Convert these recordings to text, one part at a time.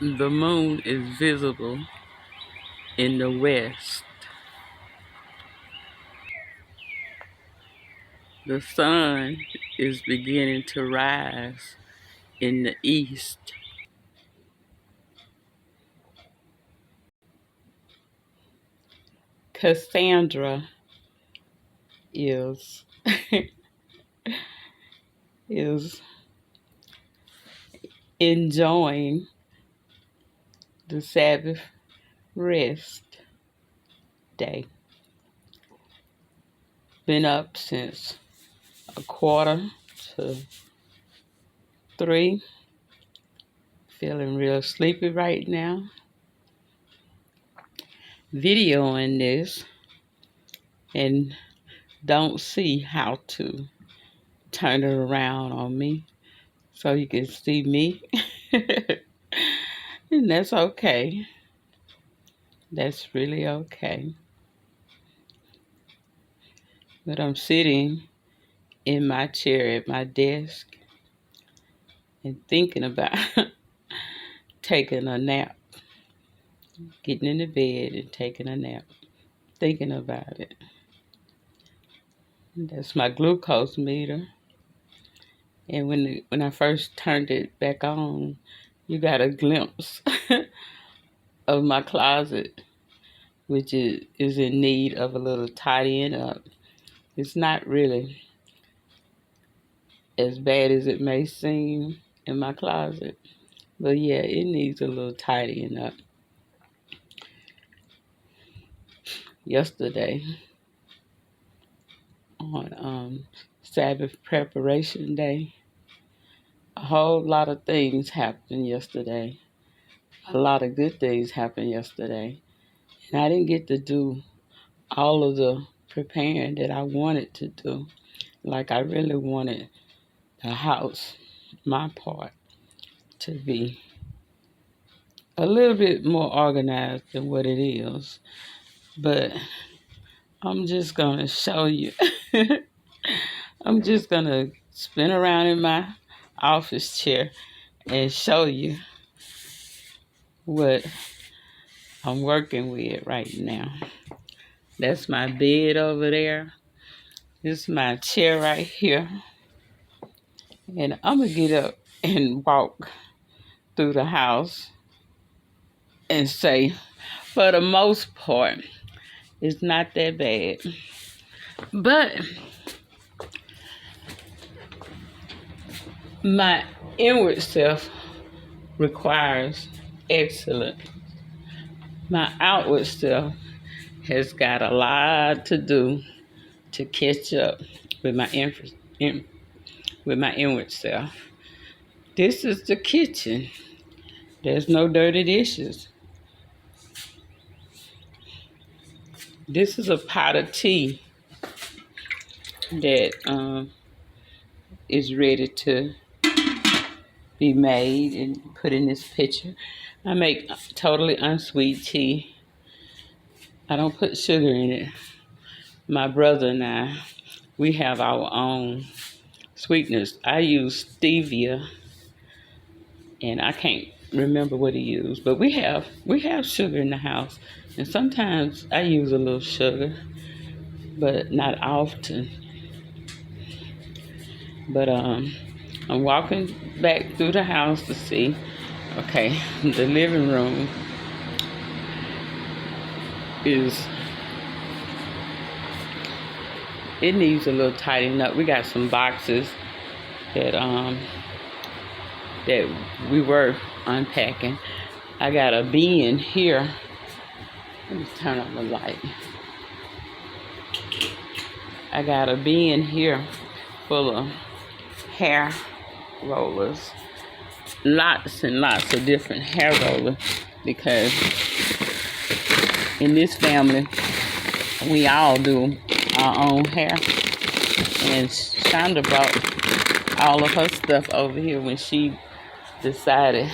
The moon is visible in the west. The sun is beginning to rise in the east. Cassandra is is enjoying the Sabbath rest day. Been up since 2:45. Feeling real sleepy right now. Videoing this and don't see how to turn it around on me so you can see me. And that's okay. That's really okay. But I'm sitting in my chair at my desk and thinking about taking a nap, getting in the bed and taking a nap, thinking about it. That's my glucose meter. And when I first turned it back on, you got a glimpse of my closet, which is in need of a little tidying up. It's not really as bad as it may seem in my closet, but yeah, it needs a little tidying up. Yesterday, on Sabbath preparation day, a whole lot of things happened yesterday. A lot of good things happened yesterday. And I didn't get to do all of the preparing that I wanted to do. Like I really wanted the house, my part, to be a little bit more organized than what it is. But I'm just going to show you. I'm just going to spin around in my office chair and show you what I'm working with right now. That's my bed over there. This is my chair right here. And I'm going to get up and walk through the house and say, for the most part, it's not that bad. But my inward self requires excellence. My outward self has got a lot to do to catch up with my inward self. This is the kitchen. There's no dirty dishes. This is a pot of tea that is ready to be made and put in this pitcher. I make totally unsweet tea. I don't put sugar in it. My brother and I, we have our own sweetness. I use stevia, and I can't remember what he used, but we have sugar in the house, and sometimes I use a little sugar, but not often. But I'm walking back through the house to see. Okay, the living room it needs a little tidying up. We got some boxes that we were unpacking. I got a bin here. Let me turn on the light. I got a bin here full of hair rollers. Lots and lots of different hair rollers, because in this family, we all do our own hair. And Shonda brought all of her stuff over here when she decided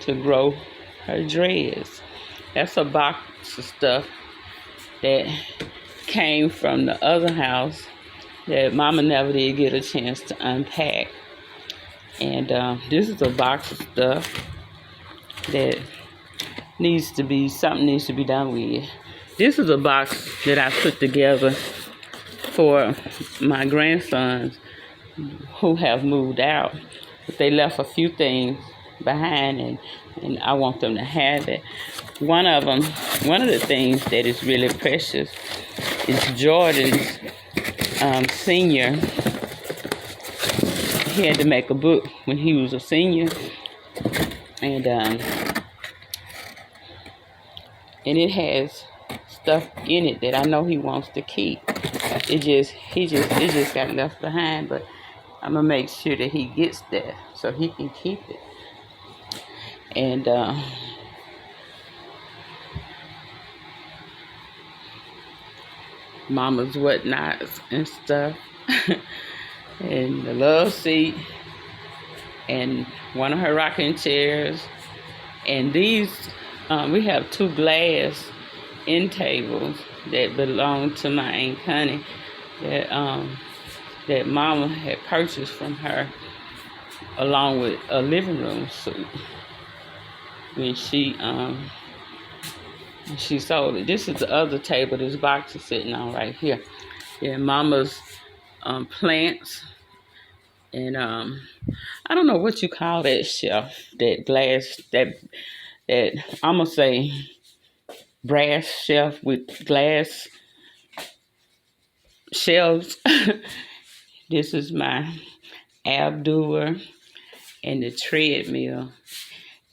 to grow her dreads. That's a box of stuff that came from the other house that Mama never did get a chance to unpack. And this is a box of stuff that something needs to be done with. This is a box that I put together for my grandsons who have moved out. But they left a few things behind, and I want them to have it. One of the things that is really precious is Jordan's senior. He had to make a book when he was a senior, and it has stuff in it that I know he wants to keep. It just got left behind, but I'm gonna make sure that he gets that so he can keep it. And Mama's whatnots and stuff, and the love seat, and one of her rocking chairs, and these we have 2 glass end tables that belong to my Aunt Connie that Mama had purchased from her, along with a living room suite when she sold it. This is the other table this box is sitting on right here. Yeah, Mama's plants, and I don't know what you call that shelf, that glass, that I'm gonna say brass shelf with glass shelves. This is my Abdul and the treadmill.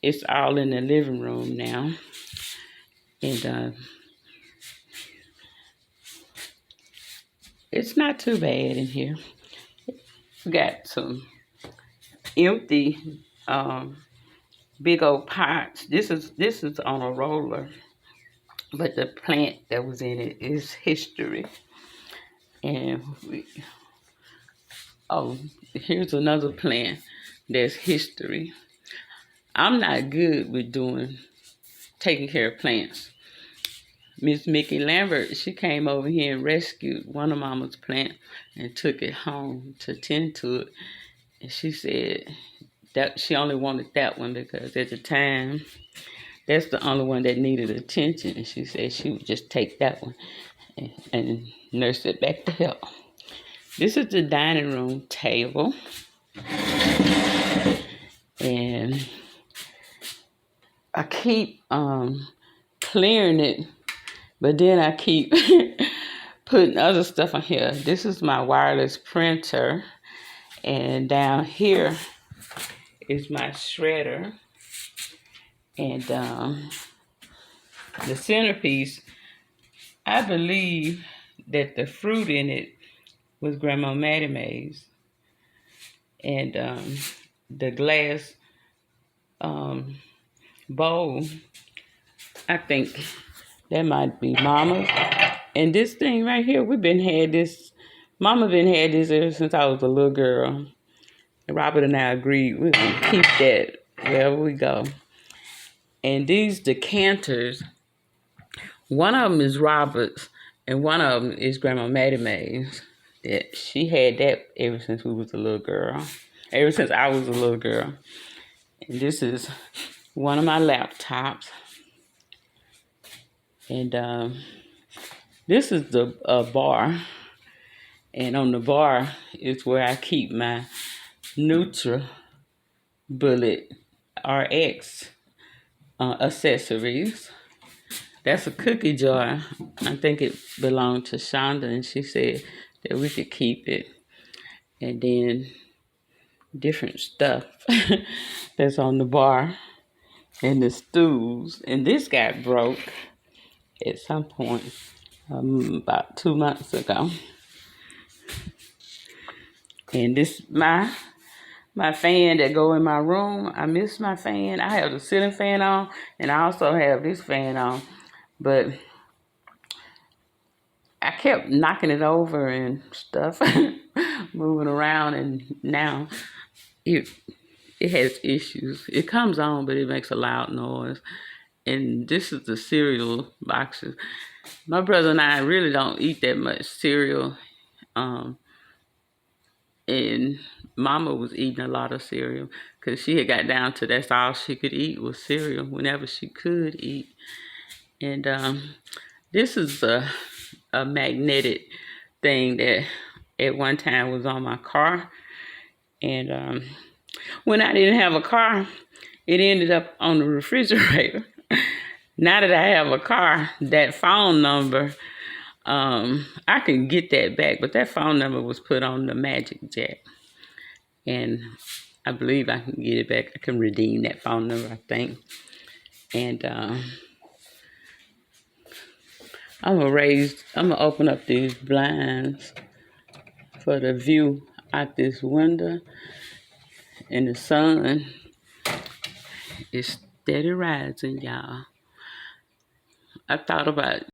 It's all in the living room now. And it's not too bad in here. We got some empty big old pots. This is on a roller, but the plant that was in it is history. And here's another plant that's history. I'm not good with taking care of plants. Miss Mickey Lambert, she came over here and rescued one of Mama's plants and took it home to tend to it. And she said that she only wanted that one because at the time, that's the only one that needed attention. And she said she would just take that one and nurse it back to health. This is the dining room table. And I keep clearing it, but then I keep putting other stuff on here. This is my wireless printer, and down here is my shredder, and the centerpiece, I believe that the fruit in it was Grandma Mattie Mae's, and the glass bowl, I think that might be Mama's. And this thing right here, Mama been had this ever since I was a little girl. And Robert and I agreed we're going to keep that wherever we go. And these decanters, one of them is Robert's, and one of them is Grandma Mattie Mae's. That she had that ever since I was a little girl. And this is one of my laptops. And this is the bar. And on the bar is where I keep my NutriBullet RX accessories. That's a cookie jar. I think it belonged to Shonda, and she said that we could keep it. And then different stuff that's on the bar, and the stools. And this got broke at some point about 2 months ago. And this my fan that go in my room. I miss my fan. I have the ceiling fan on, and I also have this fan on, but I kept knocking it over and stuff, moving around, and now it has issues. It comes on, but it makes a loud noise. And this is the cereal boxes. My brother and I really don't eat that much cereal. And Mama was eating a lot of cereal because she had got down to that's all she could eat was cereal whenever she could eat. And this is a magnetic thing that at one time was on my car. And when I didn't have a car, it ended up on the refrigerator. Now that I have a car, that phone number, I can get that back, but that phone number was put on the Magic Jack. And I believe I can get it back. I can redeem that phone number, I think. And I'm gonna open up these blinds for the view out this window. And the sun is steady rising, y'all. I thought about